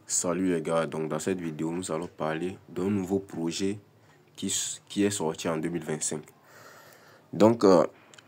Salut les gars, donc dans cette vidéo nous allons parler d'un nouveau projet qui est sorti en 2025. Donc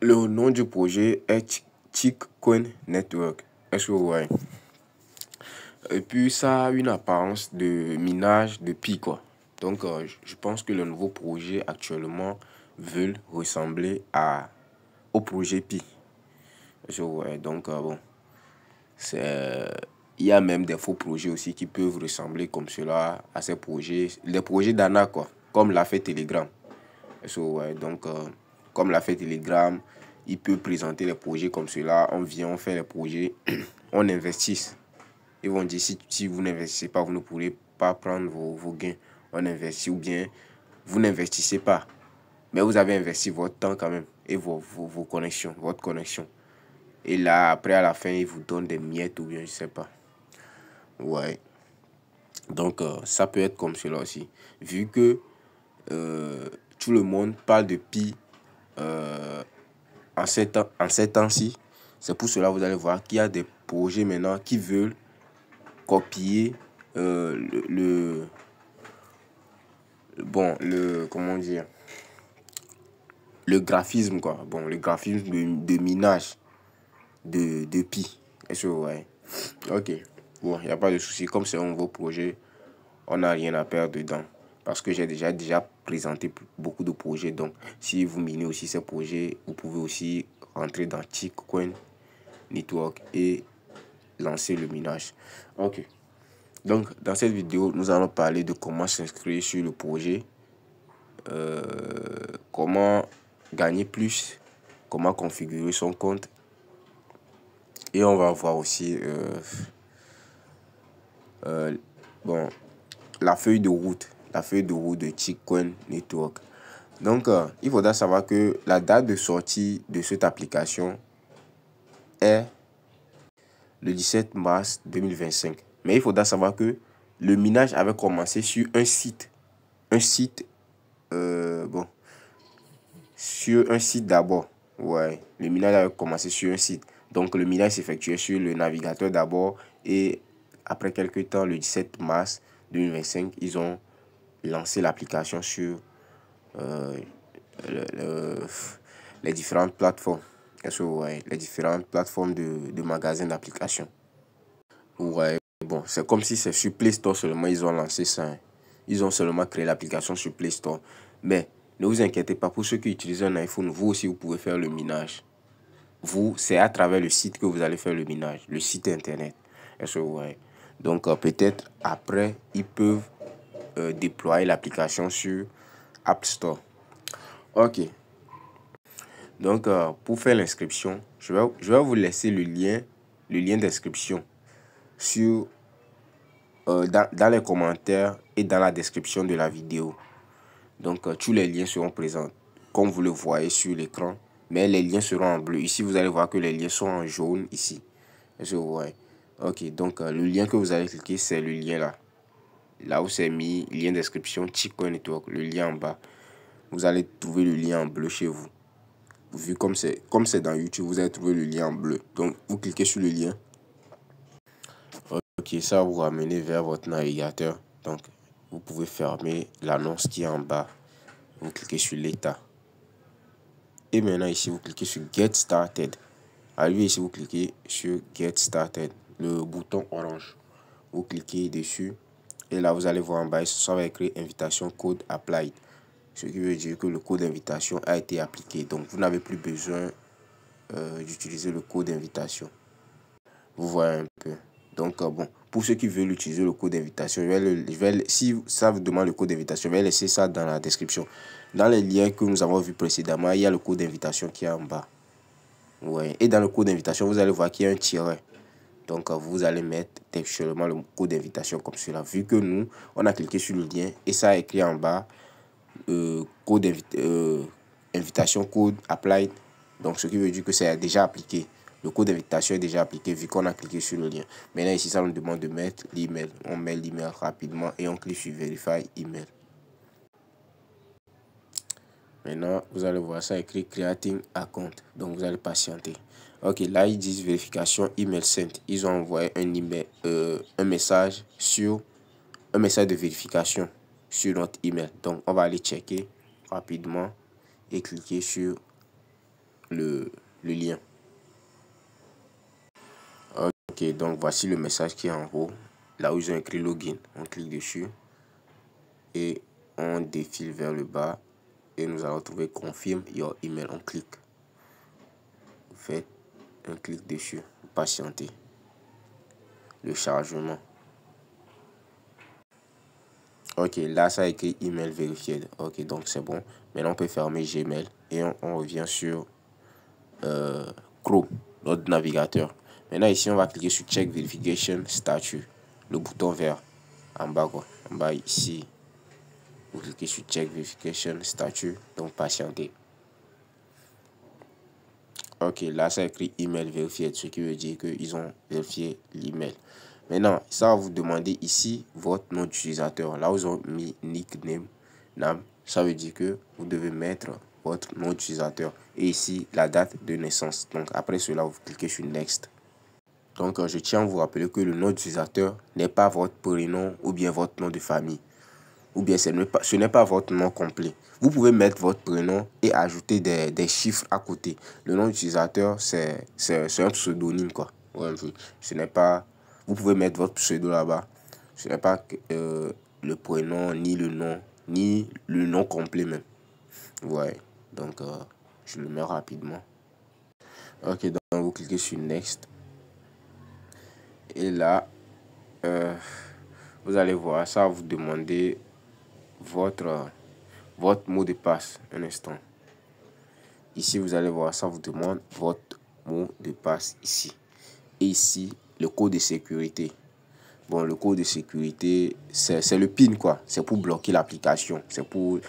le nom du projet est Chickcoin Network. Est-ce que vous voyez? Et puis ça a une apparence de minage de Pi quoi. Donc je pense que le nouveau projet actuellement veut ressembler au projet Pi. Est-ce que vous voyez? Donc bon, il y a même des faux projets aussi qui peuvent ressembler comme cela à ces projets, les projets d'ANA quoi, comme l'a fait Telegram. Ouais, donc, comme l'a fait Telegram, il peut présenter les projets comme cela. On vient, on fait les projets, on investit. Ils vont dire si vous n'investissez pas, vous ne pourrez pas prendre vos gains. On investit ou bien vous n'investissez pas. Mais vous avez investi votre temps quand même et vos connexions, votre connexion. Et là, après, à la fin, ils vous donnent des miettes ou bien je sais pas. Ouais. Donc, ça peut être comme cela aussi. Vu que tout le monde parle de Pi en ces temps-ci, c'est pour cela que vous allez voir qu'il y a des projets maintenant qui veulent copier comment dire, le graphisme quoi. Bon, le graphisme de minage de Pi. Est-ce que vous voyez? Ok. Bon, il n'y a pas de souci. Comme c'est un nouveau projet, on n'a rien à perdre dedans. Parce que j'ai déjà présenté beaucoup de projets. Donc, si vous minez aussi ces projets, vous pouvez aussi rentrer dans Chickcoin Network et lancer le minage. Ok. Donc, dans cette vidéo, nous allons parler de comment s'inscrire sur le projet, comment gagner plus, comment configurer son compte. Et on va voir aussi bon, la feuille de route de Chickcoin Network. Donc, il faudra savoir que la date de sortie de cette application est le 17 mars 2025. Mais il faudra savoir que le minage avait commencé sur un site. Sur un site d'abord. Ouais, le minage avait commencé sur un site. Donc, le minage s'effectuait sur le navigateur d'abord et après quelques temps, le 17 mars 2025, ils ont lancé l'application sur les différentes plateformes. Est-ce que vous voyez? Les différentes plateformes de magasins d'applications. Ouais, bon, c'est comme si c'est sur Play Store seulement ils ont lancé ça. Hein. Ils ont seulement créé l'application sur Play Store. Mais ne vous inquiétez pas, pour ceux qui utilisent un iPhone, vous aussi vous pouvez faire le minage. C'est à travers le site que vous allez faire le minage, le site internet. Est-ce que vous voyez? Donc peut-être après, ils peuvent déployer l'application sur App Store. Ok. Donc pour faire l'inscription, je vais vous laisser le lien d'inscription sur dans les commentaires et dans la description de la vidéo. Donc tous les liens seront présents comme vous le voyez sur l'écran, mais les liens seront en bleu. Ici vous allez voir que les liens sont en jaune ici. Est-ce que vous voyez? Ok, donc le lien que vous allez cliquer, c'est le lien là. Là où c'est mis lien d'inscription Chickcoin Network, le lien en bas. Vous allez trouver le lien en bleu chez vous. Vu comme c'est dans YouTube, vous allez trouver le lien en bleu. Donc vous cliquez sur le lien. Ok, ça va vous ramener vers votre navigateur. Donc vous pouvez fermer l'annonce qui est en bas. Vous cliquez sur l'état. Et maintenant ici, vous cliquez sur Get Started. Arrivé ici, vous cliquez sur Get Started, le bouton orange. Vous cliquez dessus. Et là, vous allez voir en bas, ça va écrire invitation code applied. Ce qui veut dire que le code d'invitation a été appliqué. Donc, vous n'avez plus besoin d'utiliser le code d'invitation. Vous voyez un peu. Donc, bon, pour ceux qui veulent utiliser le code d'invitation, si ça vous demande le code d'invitation, je vais laisser ça dans la description. Dans les liens que nous avons vus précédemment, il y a le code d'invitation qui est en bas. Ouais. Et dans le code d'invitation, vous allez voir qu'il y a un tiret. Donc, vous allez mettre textuellement le code d'invitation comme cela. Vu que nous, on a cliqué sur le lien et ça a écrit en bas invitation code applied. Donc, ce qui veut dire que c'est déjà appliqué. Le code d'invitation est déjà appliqué vu qu'on a cliqué sur le lien. Maintenant, ici, ça nous demande de mettre l'email. On met l'email rapidement et on clique sur Verify email. Maintenant, vous allez voir ça écrit Creating Account. Donc, vous allez patienter. Ok, là, ils disent vérification email sent. Ils ont envoyé un email, un message de vérification sur notre email. Donc, on va aller checker rapidement et cliquer sur le lien. Ok, donc voici le message qui est en haut. Là où ils ont écrit login, on clique dessus et on défile vers le bas et nous allons trouver confirm your email. On clique. Vous faites un clic dessus, patientez le chargement. Ok, là ça a écrit email vérifié. Ok, donc c'est bon. Maintenant on peut fermer Gmail et on revient sur Chrome, notre navigateur. Maintenant ici on va cliquer sur check verification status, le bouton vert en bas quoi, en bas ici. Vous cliquez sur check verification status, donc patientez. Ok, là ça a écrit email vérifié, ce qui veut dire qu'ils ont vérifié l'email. Maintenant, ça va vous demander ici votre nom d'utilisateur. Là où ils ont mis nickname, name, ça veut dire que vous devez mettre votre nom d'utilisateur. Et ici, la date de naissance. Donc après cela, vous cliquez sur next. Donc je tiens à vous rappeler que le nom d'utilisateur n'est pas votre prénom ou bien votre nom de famille. Ou bien ce n'est pas votre nom complet. Vous pouvez mettre votre prénom et ajouter des chiffres à côté. Le nom d'utilisateur, c'est un pseudonyme, quoi. Ouais, ce n'est pas... Vous pouvez mettre votre pseudo là-bas. Ce n'est pas le prénom, ni le nom complet même. Ouais, donc je le mets rapidement. Ok, donc vous cliquez sur Next. Et là, vous allez voir, ça va vous demander votre mot de passe. Un instant. Ici, vous allez voir, ça vous demande votre mot de passe ici. Et ici, le code de sécurité. Bon, le code de sécurité, c'est le PIN, quoi. C'est pour bloquer l'application. C'est pour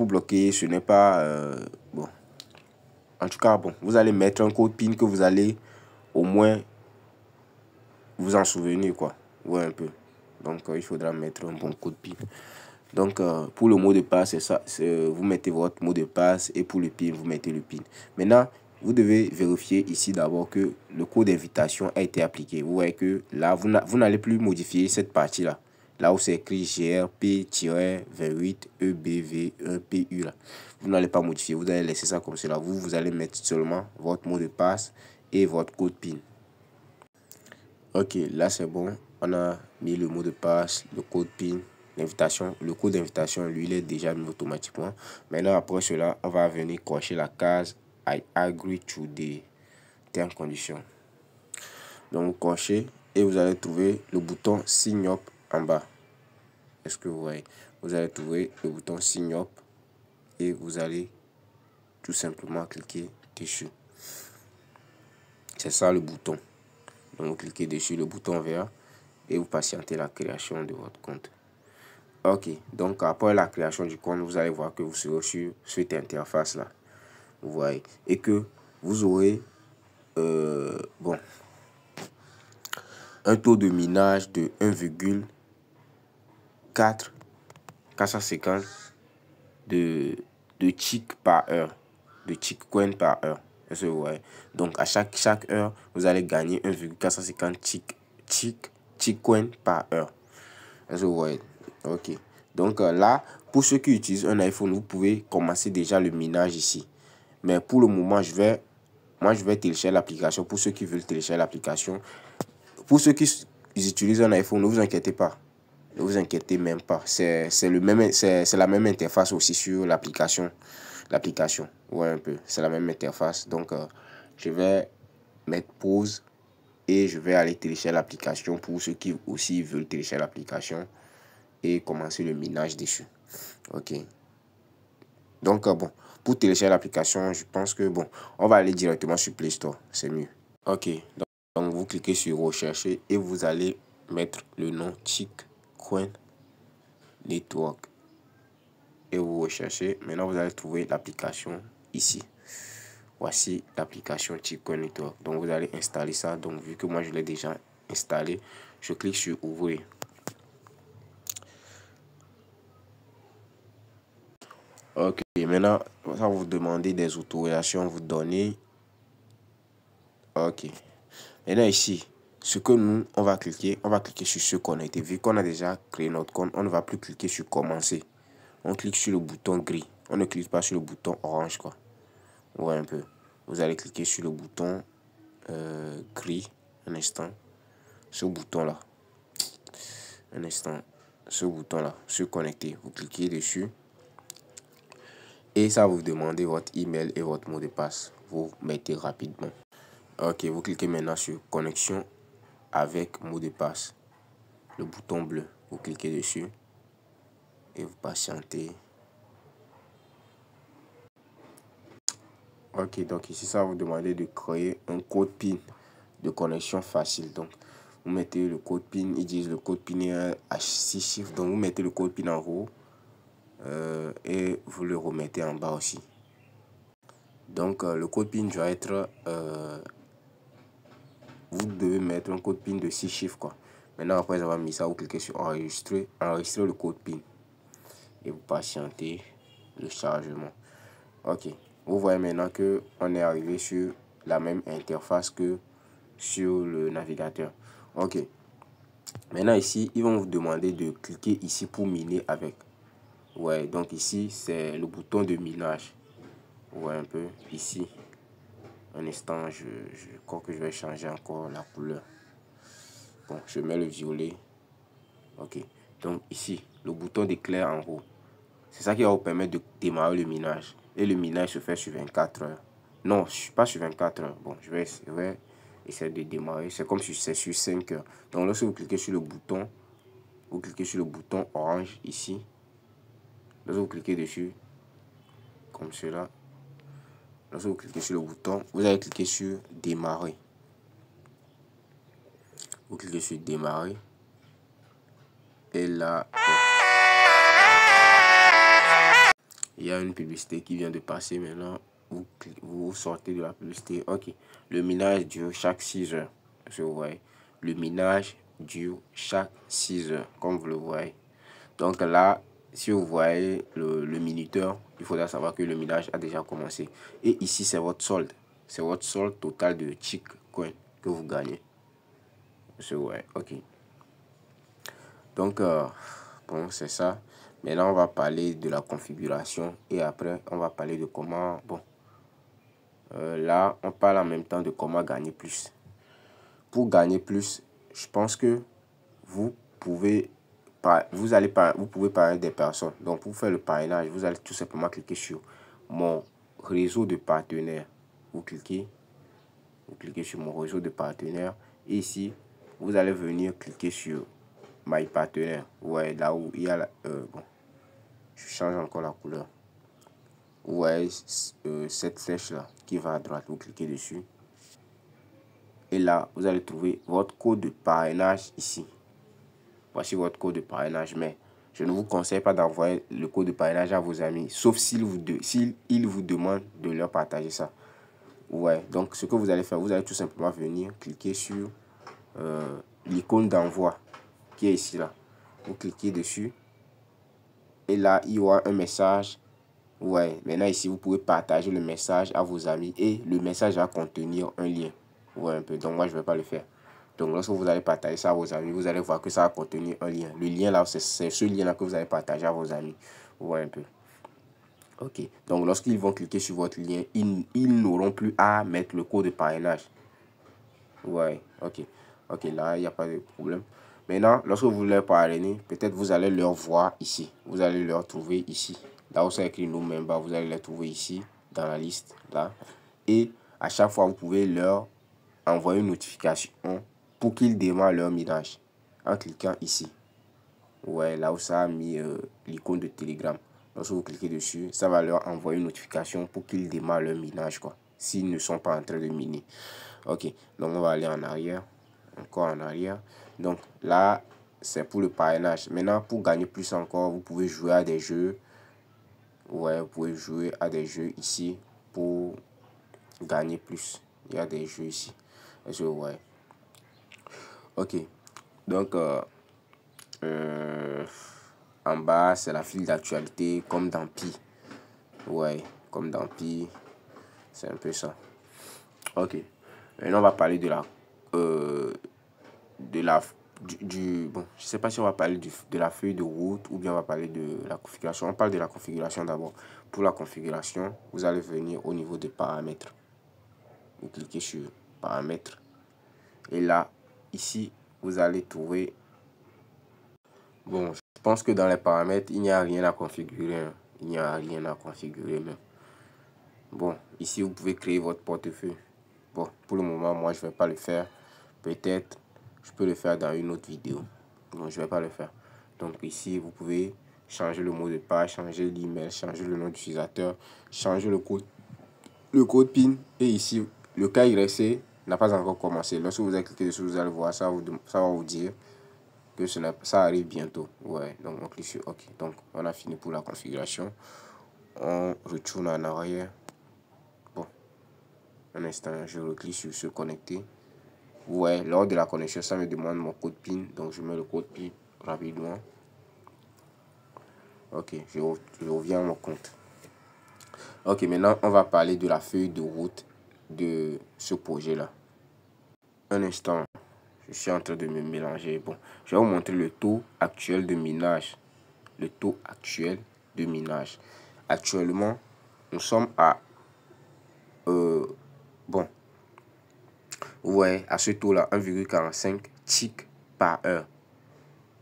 bloquer, ce n'est pas... bon. En tout cas, bon, vous allez mettre un code PIN que vous allez au moins vous en souvenir, quoi. Ouais, un peu. Donc, il faudra mettre un bon code PIN. Donc, pour le mot de passe, c'est ça. Vous mettez votre mot de passe et pour le PIN, vous mettez le PIN. Maintenant, vous devez vérifier ici d'abord que le code d'invitation a été appliqué. Vous voyez que là, vous n'allez plus modifier cette partie-là. Là où c'est écrit GRP-28EBV1PU. Là. Vous n'allez pas modifier. Vous allez laisser ça comme cela. Vous allez mettre seulement votre mot de passe et votre code PIN. Ok, là c'est bon. On a mis le mot de passe, le code PIN, l'invitation. Le code d'invitation, lui, il est déjà mis automatiquement. Maintenant, après cela, on va venir cocher la case I agree to the terms conditions. Donc, vous cochez et vous allez trouver le bouton sign up en bas. Est-ce que vous voyez? Vous allez trouver le bouton sign up et vous allez tout simplement cliquer dessus. C'est ça le bouton. Donc, vous cliquez dessus, le bouton vert, et vous patientez la création de votre compte. Ok, donc après la création du compte, vous allez voir que vous serez sur cette interface-là. Vous voyez. Et que vous aurez bon, un taux de minage de 1,4 450 de tick par heure. De tick coin par heure. Est-ce que vous voyez? Donc, à chaque heure, vous allez gagner 1,450 tick coin par heure. Est-ce que vous voyez? Ok. Donc, là, pour ceux qui utilisent un iPhone, vous pouvez commencer déjà le minage ici. Mais pour le moment, je vais télécharger l'application. Pour ceux qui veulent télécharger l'application. Pour ceux qui utilisent un iPhone, ne vous inquiétez pas. Ne vous inquiétez même pas. C'est la même interface aussi sur l'application. Ouais, un peu. C'est la même interface. Donc, je vais mettre pause et je vais aller télécharger l'application pour ceux qui aussi veulent télécharger l'application et commencer le minage dessus. Ok. Donc, bon, pour télécharger l'application, je pense que, bon, on va aller directement sur Play Store. C'est mieux. Ok. Donc, vous cliquez sur rechercher et vous allez mettre le nom Tickcoin Network. Et vous recherchez. Maintenant, vous allez trouver l'application ici. Voici l'application Tickcoin Network. Donc, vous allez installer ça. Donc, vu que moi, je l'ai déjà installé, je clique sur ouvrir. Ok, maintenant, ça va vous demander des autorisations, vous donnez. Ok. Maintenant, ici, ce que nous, on va cliquer sur se connecter. Vu qu'on a déjà créé notre compte, on ne va plus cliquer sur commencer. On clique sur le bouton gris. On ne clique pas sur le bouton orange, quoi. Ouais, un peu. Vous allez cliquer sur le bouton gris. Un instant. Ce bouton-là. Un instant. Ce bouton-là. Se connecter. Vous cliquez dessus. Et ça va vous demander votre email et votre mot de passe. Vous mettez rapidement. Ok, vous cliquez maintenant sur connexion avec mot de passe. Le bouton bleu. Vous cliquez dessus. Et vous patientez. Ok, donc ici, ça va vous demander de créer un code PIN de connexion facile. Donc, vous mettez le code PIN. Ils disent le code PIN est à 6 chiffres. Donc, vous mettez le code PIN en haut. Et vous le remettez en bas aussi. Donc, le code PIN doit être... vous devez mettre un code PIN de 6 chiffres, quoi. Maintenant, après avoir mis ça, vous cliquez sur enregistrer. Enregistrer le code PIN. Et vous patientez le chargement. Ok. Vous voyez maintenant que on est arrivé sur la même interface que sur le navigateur. Ok. Maintenant ici, ils vont vous demander de cliquer ici pour miner avec. Ouais, donc ici, c'est le bouton de minage. Ouais, un peu ici. Un instant, je crois que je vais changer encore la couleur. Bon, je mets le violet. Ok. Donc ici, le bouton d'éclair en haut. C'est ça qui va vous permettre de démarrer le minage. Et le minage se fait sur 24 heures. Non, je suis pas sur 24 heures. Bon, je vais essayer de démarrer. C'est comme si c'est sur 5 heures. Donc, lorsque vous cliquez sur le bouton, vous cliquez sur le bouton orange ici. Lorsque vous cliquez dessus, comme cela. Lorsque vous cliquez sur le bouton, vous allez cliquer sur démarrer. Vous cliquez sur démarrer. Et là, il y a une publicité qui vient de passer maintenant. Vous sortez de la publicité. Ok. Le minage dure chaque 6 heures. Vous voyez. Le minage dure chaque 6 heures. Comme vous le voyez. Donc là, si vous voyez le minuteur, il faudra savoir que le minage a déjà commencé. Et ici, c'est votre solde. C'est votre solde total de Chick Coin que vous gagnez. Ouais. Ok. Donc, bon, c'est ça. Maintenant, on va parler de la configuration et après, on va parler de comment... Bon, là, on parle en même temps de comment gagner plus. Pour gagner plus, je pense que vous pouvez... Vous pouvez parrainer des personnes. Donc, pour faire le parrainage, vous allez tout simplement cliquer sur mon réseau de partenaires. Vous cliquez sur mon réseau de partenaires. Et ici, vous allez venir cliquer sur My Partenaire. Ouais, là où il y a bon, je change encore la couleur. Ouais, cette flèche là qui va à droite, vous cliquez dessus. Et là, vous allez trouver votre code de parrainage ici. Voici votre code de parrainage. Mais je ne vous conseille pas d'envoyer le code de parrainage à vos amis. Sauf s'ils vous demandent de leur partager ça. Ouais, donc ce que vous allez faire, vous allez tout simplement venir cliquer sur l'icône d'envoi qui est ici là. Vous cliquez dessus. Et là, il y aura un message. Ouais, maintenant ici, vous pouvez partager le message à vos amis. Et le message va contenir un lien. Ouais, un peu. Donc moi, je ne vais pas le faire. Donc lorsque vous allez partager ça à vos amis, vous allez voir que ça va contenir un lien. Le lien là, c'est ce lien là que vous allez partager à vos amis. Ouais, un peu. Ok. Donc lorsqu'ils vont cliquer sur votre lien, ils n'auront plus à mettre le code de parrainage. Ouais, ok. Ok, là, il n'y a pas de problème. Maintenant, lorsque vous leur parrainez, peut-être vous allez leur voir ici. Vous allez leur trouver ici. Là où c'est écrit nos membres, vous allez les trouver ici, dans la liste, là. Et à chaque fois, vous pouvez leur envoyer une notification pour qu'ils démarrent leur minage en cliquant ici. Ouais, là où ça a mis l'icône de Telegram. Lorsque vous cliquez dessus, ça va leur envoyer une notification pour qu'ils démarrent leur minage, quoi. S'ils ne sont pas en train de miner. Ok, donc on va aller en arrière. Encore en arrière. Donc là, c'est pour le parrainage. Maintenant, pour gagner plus encore, vous pouvez jouer à des jeux. Ouais, vous pouvez jouer à des jeux ici pour gagner plus. Il y a des jeux ici. Ouais. Ok, donc en bas, c'est la file d'actualité comme dans Pi. Ouais, comme dans Pi. C'est un peu ça. Ok. Maintenant, on va parler de la bon, je sais pas si on va parler de la feuille de route ou bien on va parler de la configuration. On parle de la configuration d'abord. Pour la configuration, vous allez venir au niveau des paramètres. Vous cliquez sur paramètres. Et là, ici, vous allez trouver... Bon, je pense que dans les paramètres, il n'y a rien à configurer. Hein. Il n'y a rien à configurer même. Bon, ici, vous pouvez créer votre portefeuille. Bon, pour le moment, moi, je ne vais pas le faire. Peut-être, je peux le faire dans une autre vidéo. Donc, je ne vais pas le faire. Donc, ici, vous pouvez changer le mot de passe, changer l'email, changer le nom d'utilisateur, changer le code PIN. Et ici, le KYC n'a pas encore commencé. Lorsque vous allez cliquer dessus, vous allez voir, ça va vous dire que ça arrive bientôt. Ouais, donc on clique sur OK. Donc, on a fini pour la configuration. On retourne en arrière. Bon, un instant, je reclique sur se connecter. Ouais, lors de la connexion, ça me demande mon code PIN. Donc, je mets le code PIN rapidement. Ok, je reviens à mon compte. Ok, maintenant, on va parler de la feuille de route de ce projet-là. Un instant, je suis en train de me mélanger. Bon, je vais vous montrer le taux actuel de minage. Le taux actuel de minage. Actuellement, nous sommes à... bon, ouais, à ce taux-là, 1,45 ticks par heure.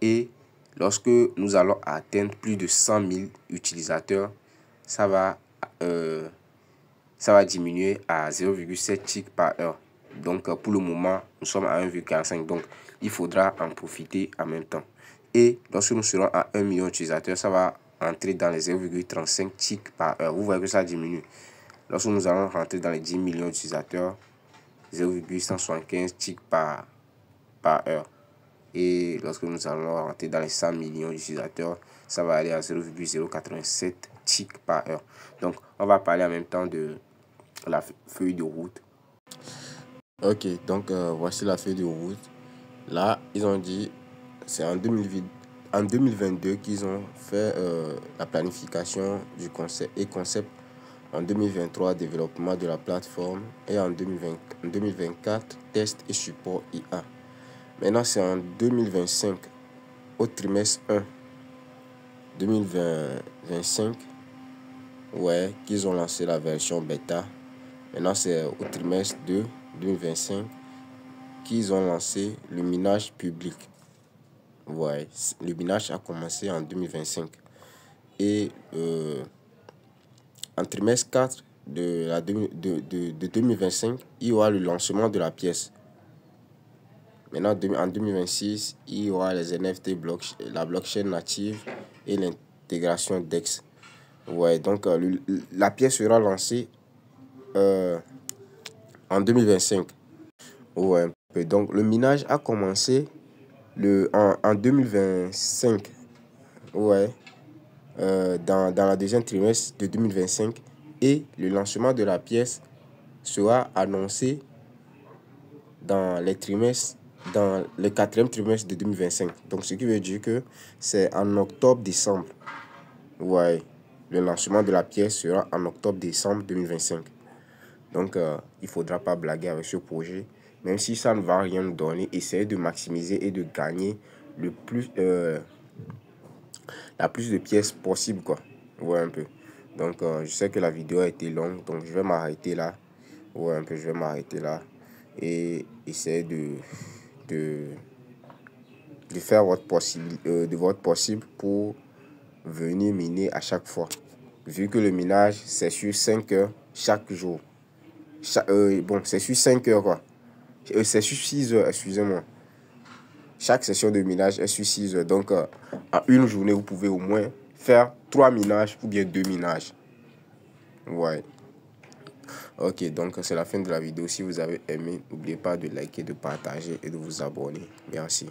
Et lorsque nous allons atteindre plus de 100 000 utilisateurs, ça va diminuer à 0,7 ticks par heure. Donc, pour le moment, nous sommes à 1,45. Donc, il faudra en profiter en même temps. Et lorsque nous serons à 1 million d'utilisateurs, ça va entrer dans les 0,35 ticks par heure. Vous voyez que ça diminue. Lorsque nous allons rentrer dans les 10 millions d'utilisateurs, 0,175 ticks par heure. Et lorsque nous allons rentrer dans les 100 millions d'utilisateurs, ça va aller à 0,087 ticks par heure. Donc, on va parler en même temps de la feuille de route. Ok, donc voici la feuille de route. Là, ils ont dit, c'est en 2022 qu'ils ont fait la planification du concept. En 2023, développement de la plateforme. Et en 2024, test et support IA. Maintenant, c'est en 2025, au trimestre 1, 2025, ouais, qu'ils ont lancé la version bêta. Maintenant, c'est au trimestre 2, 2025, qu'ils ont lancé le minage public. Ouais, le minage a commencé en 2025. Et en trimestre 4 de 2025, il y aura le lancement de la pièce. Maintenant, en 2026, il y aura les NFT, la blockchain native et l'intégration DEX. Ouais, donc la pièce sera lancée en 2025. Ouais, donc le minage a commencé en 2025. Ouais, dans la deuxième trimestre de 2025. Et le lancement de la pièce sera annoncé dans le quatrième trimestre de 2025. Donc, ce qui veut dire que c'est en octobre-décembre. Ouais, le lancement de la pièce sera en octobre-décembre 2025. Donc, il ne faudra pas blaguer avec ce projet. Même si ça ne va rien nous donner, essayez de maximiser et de gagner la plus de pièces possible, quoi. Ouais, un peu. Donc, je sais que la vidéo a été longue, donc je vais m'arrêter là. Ouais, un peu, je vais m'arrêter là. Et essayer de faire de votre possible pour venir miner à chaque fois. Vu que le minage, c'est sur 5 heures chaque jour. Bon, c'est sur 5 heures, quoi. C'est sur 6 heures, excusez-moi. Chaque session de minage est sur 6 heures. Donc, en une journée, vous pouvez au moins faire 3 minages ou bien 2 minages. Ouais. Ok, donc c'est la fin de la vidéo. Si vous avez aimé, n'oubliez pas de liker, de partager et de vous abonner. Merci.